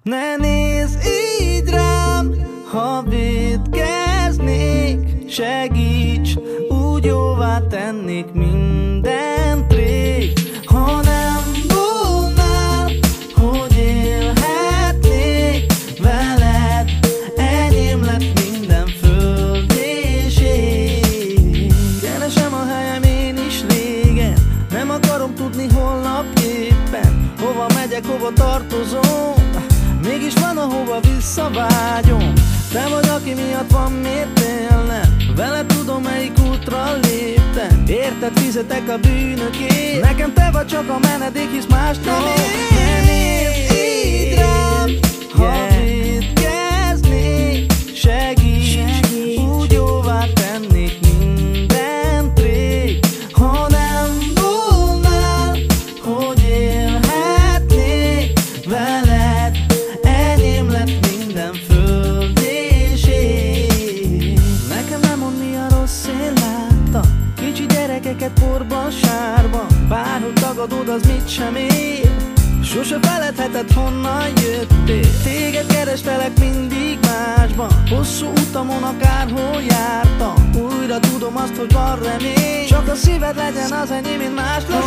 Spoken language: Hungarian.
Ne nézz így rám, ha vétkeznék. Segíts, úgy jóvá tennék mindent rég. Ha nem volnál, hogy élhetnék veled, enyém lett minden föld és ég. Keresem a helyem én is régen, nem akarom tudni holnap éppen hova megyek, hova tartozom. Mégis van, ahova visszavágyom. Te vagy, aki miatt van miért élnem. Veled tudom, melyik útra léptem. Érted, fizetek a bűnökért. Nekem te vagy csak a menedék, hisz más nem ér. Ne nézz így rám, ha vétkeznék. Segíts, úgy jóvá tennék mindent rég. Ha nem volnál, hogy élhetnék veled, enyém lett minden föld és ég. Nekem nem mond, mi a rossz én láttam. Kicsi gyerekeket porban, sárban. Bárhogy tagadod, az mit sem ér. Sose feledheted, honnan jöttél. Téged kerestelek mindig másban. Hosszú utamon akárhol jártam. Újra tudom azt, hogy van remény. Csak a szíved legyen az enyém, mint más. Ne